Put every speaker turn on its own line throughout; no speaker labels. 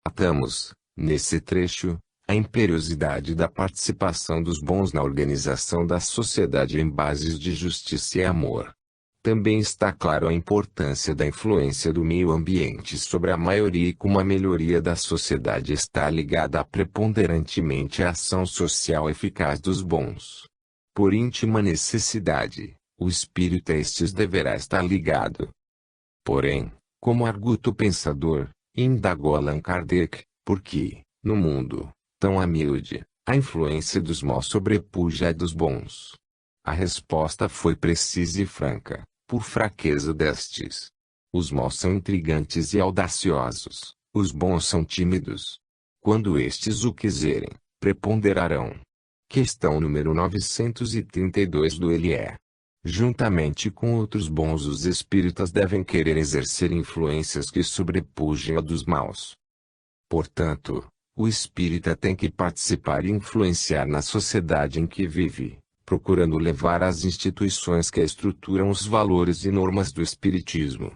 Tratamos, nesse trecho, a imperiosidade da participação dos bons na organização da sociedade em bases de justiça e amor. Também está claro a importância da influência do meio ambiente sobre a maioria e como a melhoria da sociedade está ligada preponderantemente à ação social eficaz dos bons. Por íntima necessidade, o espírito a estes deverá estar ligado. Porém, como arguto pensador, indagou Allan Kardec, por que, no mundo, tão humilde, a influência dos maus sobrepuja a dos bons? A resposta foi precisa e franca. Por fraqueza destes. Os maus são intrigantes e audaciosos, os bons são tímidos. Quando estes o quiserem, preponderarão. Questão número 932 do Ele é. Juntamente com outros bons os espíritas devem querer exercer influências que sobrepujem a dos maus. Portanto, o espírita tem que participar e influenciar na sociedade em que vive, procurando levar às instituições que estruturam os valores e normas do espiritismo.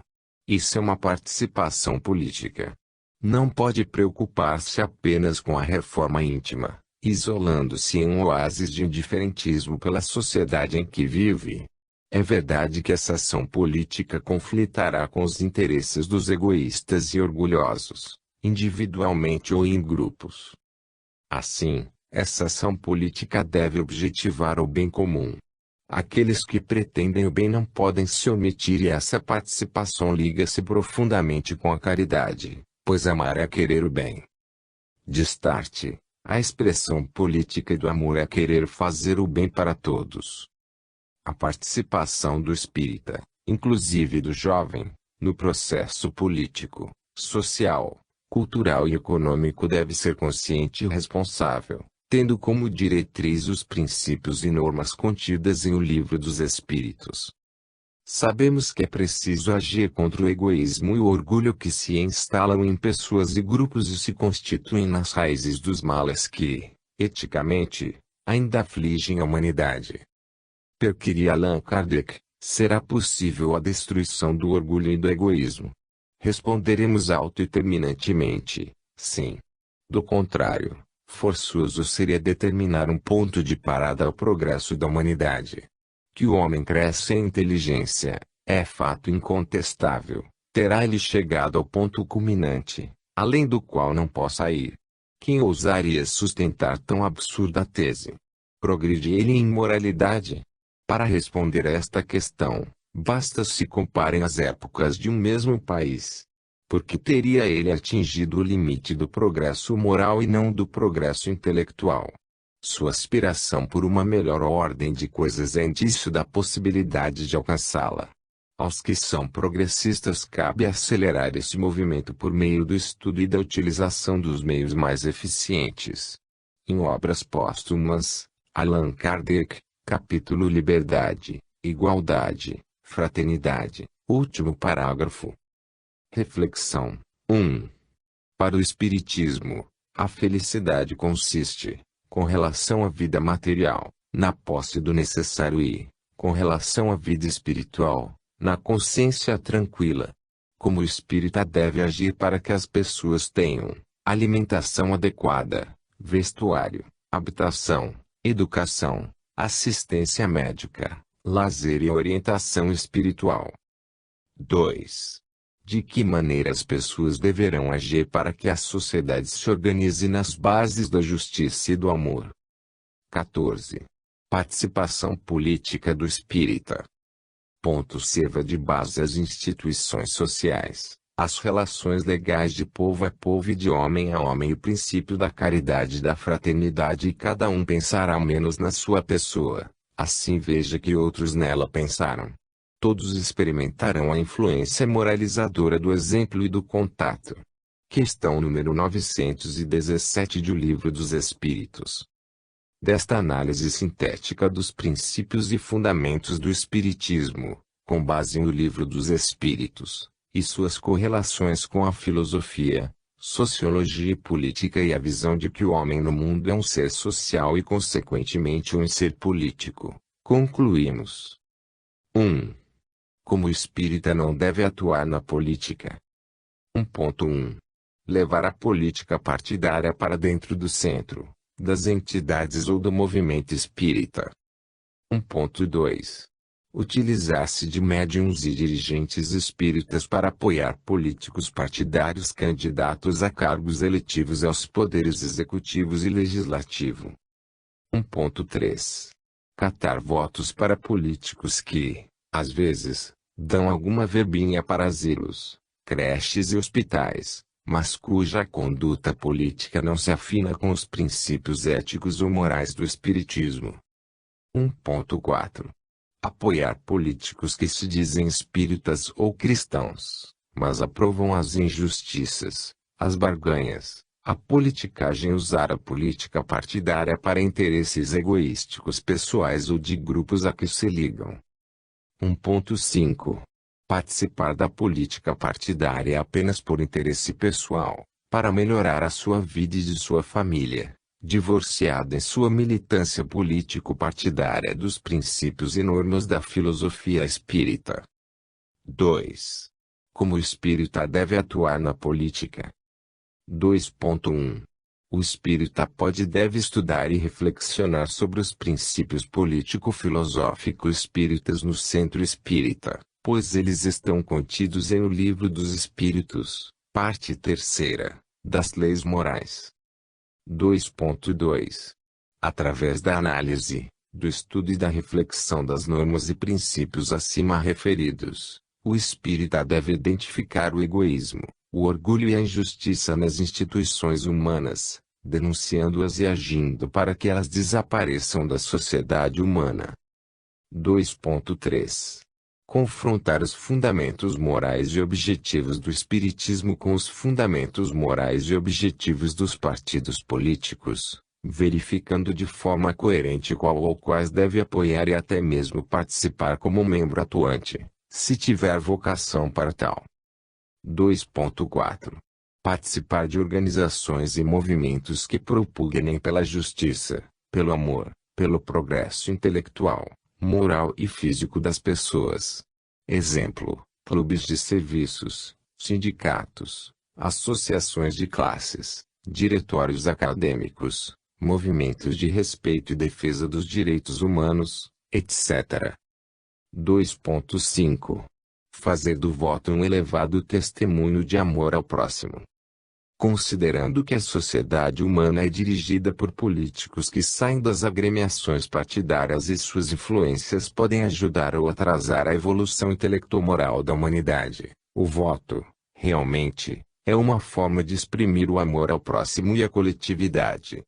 Isso é uma participação política. Não pode preocupar-se apenas com a reforma íntima, isolando-se em um oásis de indiferentismo pela sociedade em que vive. É verdade que essa ação política conflitará com os interesses dos egoístas e orgulhosos, individualmente ou em grupos. Assim, essa ação política deve objetivar o bem comum. Aqueles que pretendem o bem não podem se omitir e essa participação liga-se profundamente com a caridade, pois amar é querer o bem. Destarte, a expressão política do amor é querer fazer o bem para todos. A participação do espírita, inclusive do jovem, no processo político, social, cultural e econômico deve ser consciente e responsável, tendo como diretriz os princípios e normas contidas em O Livro dos Espíritos. Sabemos que é preciso agir contra o egoísmo e o orgulho que se instalam em pessoas e grupos e se constituem nas raízes dos males que, eticamente, ainda afligem a humanidade. Perquiria Allan Kardec, será possível a destruição do orgulho e do egoísmo? Responderemos alto e terminantemente, sim. Do contrário, forçoso seria determinar um ponto de parada ao progresso da humanidade. Que o homem cresce em inteligência, é fato incontestável, terá ele chegado ao ponto culminante, além do qual não possa ir. Quem ousaria sustentar tão absurda tese? Progride ele em moralidade? Para responder a esta questão, basta se comparem as épocas de um mesmo país. Porque teria ele atingido o limite do progresso moral e não do progresso intelectual? Sua aspiração por uma melhor ordem de coisas é indício da possibilidade de alcançá-la. Aos que são progressistas cabe acelerar esse movimento por meio do estudo e da utilização dos meios mais eficientes. Em obras póstumas, Allan Kardec, capítulo Liberdade, Igualdade, Fraternidade, último parágrafo. Reflexão 1. Para o Espiritismo, a felicidade consiste, com relação à vida material, na posse do necessário e, com relação à vida espiritual, na consciência tranquila. Como espírita deve agir para que as pessoas tenham alimentação adequada, vestuário, habitação, educação, assistência médica, lazer e orientação espiritual. 2. De que maneira as pessoas deverão agir para que a sociedade se organize nas bases da justiça e do amor? 14. Participação política do espírita. Ponto. Sirva de base às instituições sociais, as relações legais de povo a povo e de homem a homem e o princípio da caridade e da fraternidade, e cada um pensará menos na sua pessoa, assim veja que outros nela pensaram. Todos experimentarão a influência moralizadora do exemplo e do contato. Questão número 917 de O Livro dos Espíritos. Desta análise sintética dos princípios e fundamentos do Espiritismo, com base no Livro dos Espíritos, e suas correlações com a filosofia, sociologia e política e a visão de que o homem no mundo é um ser social e consequentemente um ser político, concluímos. 1. Como espírita não deve atuar na política. 1.1. levar a política partidária para dentro do centro, das entidades ou do movimento espírita. 1.2. Utilizar-se de médiuns e dirigentes espíritas para apoiar políticos partidários candidatos a cargos eletivos aos poderes executivos e legislativo. 1.3. Catar votos para políticos que, às vezes, dão alguma verbinha para asilos, creches e hospitais, mas cuja conduta política não se afina com os princípios éticos ou morais do espiritismo. 1.4. Apoiar políticos que se dizem espíritas ou cristãos, mas aprovam as injustiças, as barganhas, a politicagem, usar a política partidária para interesses egoísticos pessoais ou de grupos a que se ligam. 1.5. Participar da política partidária apenas por interesse pessoal, para melhorar a sua vida e de sua família, divorciada em sua militância político-partidária dos princípios e normas da filosofia espírita. 2. Como o espírita deve atuar na política. 2.1. O espírita pode e deve estudar e reflexionar sobre os princípios político-filosóficos espíritas no centro espírita, pois eles estão contidos em O Livro dos Espíritos, parte 3ª, das Leis Morais. 2.2. Através da análise, do estudo e da reflexão das normas e princípios acima referidos, o espírita deve identificar o egoísmo, o orgulho e a injustiça nas instituições humanas, denunciando-as e agindo para que elas desapareçam da sociedade humana. 2.3. Confrontar os fundamentos morais e objetivos do espiritismo com os fundamentos morais e objetivos dos partidos políticos, verificando de forma coerente qual ou quais deve apoiar e até mesmo participar como membro atuante, se tiver vocação para tal. 2.4. Participar de organizações e movimentos que propugnem pela justiça, pelo amor, pelo progresso intelectual, moral e físico das pessoas. Exemplo: clubes de serviços, sindicatos, associações de classes, diretórios acadêmicos, movimentos de respeito e defesa dos direitos humanos, etc. 2.5. Fazer do voto um elevado testemunho de amor ao próximo. Considerando que a sociedade humana é dirigida por políticos que saem das agremiações partidárias e suas influências podem ajudar ou atrasar a evolução intelecto-moral da humanidade, o voto, realmente, é uma forma de exprimir o amor ao próximo e à coletividade.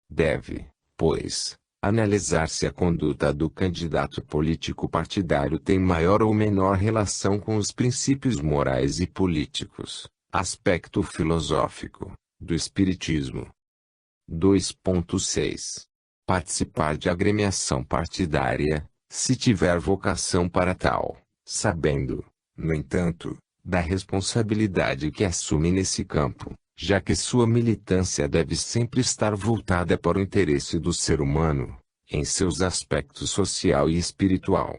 Deve, pois, analisar se a conduta do candidato político partidário tem maior ou menor relação com os princípios morais e políticos, aspecto filosófico, do espiritismo. 2.6. Participar de agremiação partidária, se tiver vocação para tal, sabendo, no entanto, da responsabilidade que assume nesse campo, já que sua militância deve sempre estar voltada para o interesse do ser humano, em seus aspectos social e espiritual.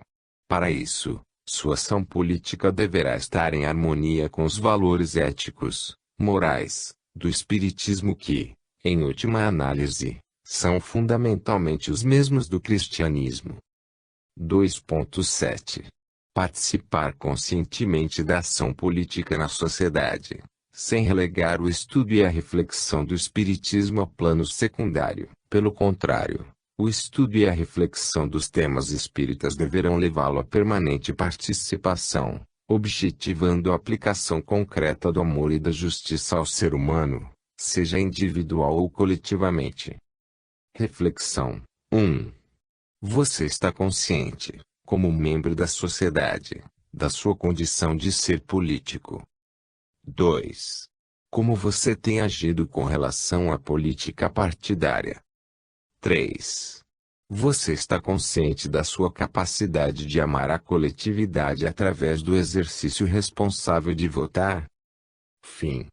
Para isso, sua ação política deverá estar em harmonia com os valores éticos, morais, do espiritismo que, em última análise, são fundamentalmente os mesmos do cristianismo. 2.7. Participar conscientemente da ação política na sociedade, sem relegar o estudo e a reflexão do espiritismo a plano secundário. Pelo contrário, o estudo e a reflexão dos temas espíritas deverão levá-lo à permanente participação, objetivando a aplicação concreta do amor e da justiça ao ser humano, seja individual ou coletivamente. Reflexão 1. Você está consciente, como membro da sociedade, da sua condição de ser político. 2. Como você tem agido com relação à política partidária. 3. Você está consciente da sua capacidade de amar a coletividade através do exercício responsável de votar? Fim.